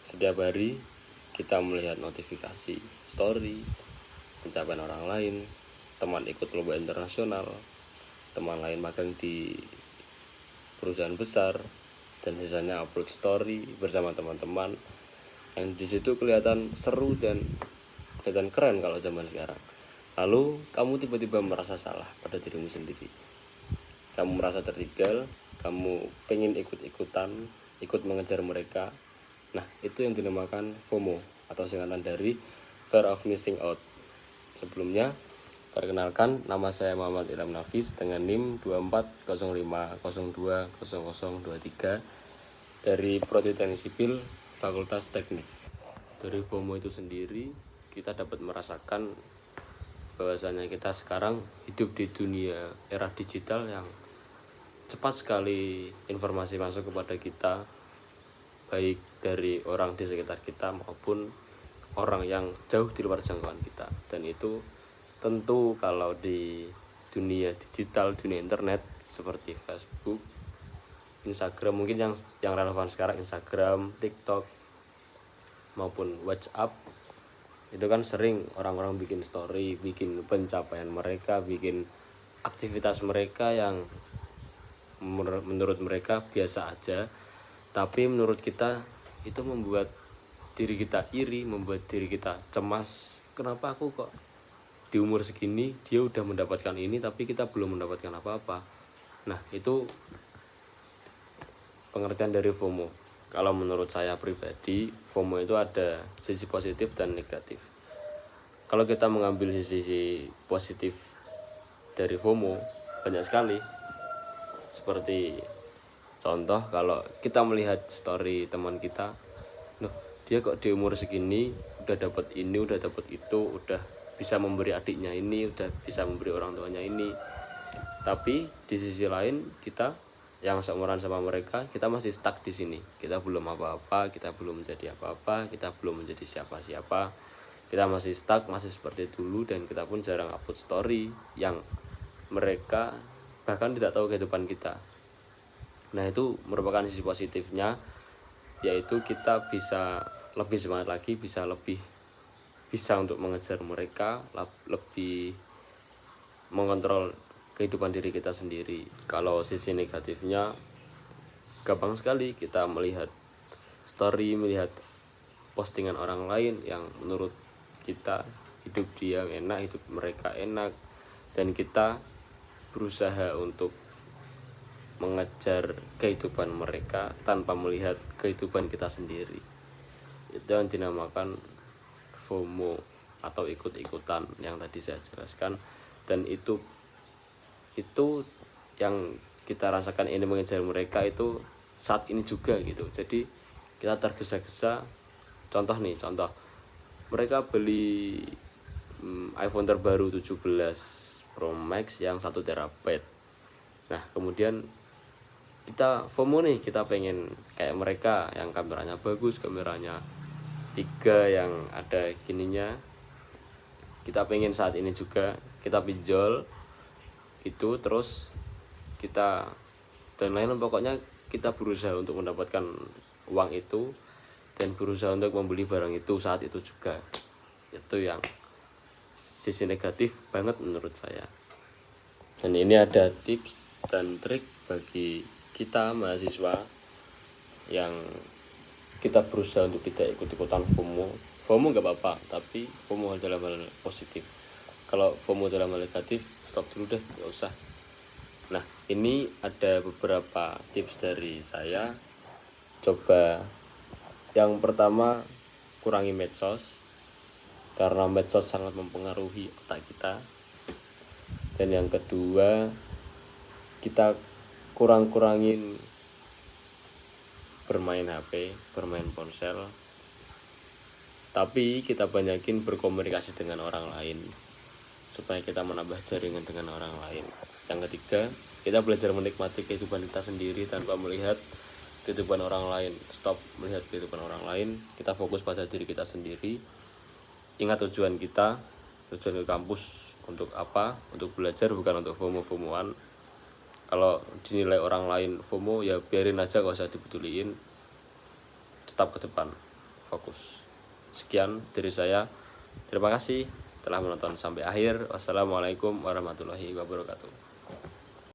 Setiap hari kita melihat notifikasi, story, pencapaian orang lain, teman ikut lomba internasional, teman lain magang di perusahaan besar, dan sisanya upload story bersama teman-teman yang di situ kelihatan seru dan kelihatan keren kalau zaman sekarang. Lalu kamu tiba-tiba merasa salah pada dirimu sendiri, kamu merasa tertinggal, kamu pengen ikut-ikutan, ikut mengejar mereka. Nah, itu yang dinamakan FOMO atau singkatan dari Fear of Missing Out. Sebelumnya, perkenalkan, nama saya Muhammad Ilham Nafis dengan NIM 2405020023 dari Prodi Teknik Sipil Fakultas Teknik. Dari FOMO itu sendiri, kita dapat merasakan bahwasanya kita sekarang hidup di dunia era digital yang cepat sekali informasi masuk kepada kita, baik dari orang di sekitar kita maupun orang yang jauh di luar jangkauan kita. Dan itu tentu kalau di dunia digital, dunia internet seperti Facebook, Instagram, mungkin yang relevan sekarang Instagram, TikTok maupun WhatsApp, itu kan sering orang-orang bikin story, bikin pencapaian mereka, bikin aktivitas mereka yang menurut mereka biasa aja, tapi menurut kita itu membuat diri kita iri, membuat diri kita cemas. Kenapa aku kok di umur segini dia udah mendapatkan ini tapi kita belum mendapatkan apa-apa. Nah, itu pengertian dari FOMO. Kalau menurut saya pribadi, FOMO itu ada sisi positif dan negatif. Kalau kita mengambil sisi positif dari FOMO, banyak sekali. Seperti contoh, kalau kita melihat story teman kita, loh, dia kok di umur segini udah dapat ini, udah dapat itu, udah bisa memberi adiknya ini, udah bisa memberi orang tuanya ini. Tapi di sisi lain, kita yang seumuran sama mereka, kita masih stuck di sini. Kita belum apa-apa, kita belum menjadi apa-apa, kita belum menjadi siapa-siapa. Kita masih stuck, masih seperti dulu, dan kita pun jarang upload story yang mereka bahkan tidak tahu kehidupan kita. Nah, itu merupakan sisi positifnya, yaitu kita bisa lebih semangat lagi, bisa untuk mengejar mereka, lebih mengontrol kehidupan diri kita sendiri. Kalau sisi negatifnya, gampang sekali kita melihat story, melihat postingan orang lain yang menurut kita hidup dia enak, hidup mereka enak, dan kita berusaha untuk mengejar kehidupan mereka tanpa melihat kehidupan kita sendiri. Itu yang dinamakan FOMO atau ikut-ikutan yang tadi saya jelaskan. Dan itu yang kita rasakan ini mengejar mereka itu saat ini juga gitu. Jadi kita tergesa-gesa. Contoh mereka beli iPhone terbaru 17 Pro Max yang 1 TB. Nah, kemudian kita FOMO nih, kita pengen kayak mereka yang kameranya bagus, kameranya 3 yang ada gininya. Kita pengen saat ini juga, kita pinjol itu, terus kita dan lain, pokoknya kita berusaha untuk mendapatkan uang itu dan berusaha untuk membeli barang itu saat itu juga. Itu yang sisi negatif banget menurut saya. Dan ini ada tips dan trik bagi kita mahasiswa yang kita berusaha untuk tidak ikut-ikutan FOMO. FOMO gak apa-apa, tapi FOMO dalam hal positif. Kalau FOMO dalam hal negatif, stop dulu deh, gak usah. Nah, ini ada beberapa tips dari saya. Coba yang pertama, kurangi medsos, karena medsos sangat mempengaruhi otak kita. Dan yang kedua, kita kurangin bermain HP, bermain ponsel, tapi kita banyakin berkomunikasi dengan orang lain supaya kita menambah jaringan dengan orang lain. Yang ketiga, kita belajar menikmati kehidupan kita sendiri tanpa melihat kehidupan orang lain. Stop melihat kehidupan orang lain, kita fokus pada diri kita sendiri. Ingat tujuan kita, tujuan ke kampus untuk apa? Untuk belajar, bukan untuk FOMO-FOMOan. Kalau dinilai orang lain FOMO, ya biarin aja, gak usah dipeduliin. Tetap ke depan, fokus. Sekian dari saya. Terima kasih telah menonton sampai akhir. Wassalamualaikum warahmatullahi wabarakatuh.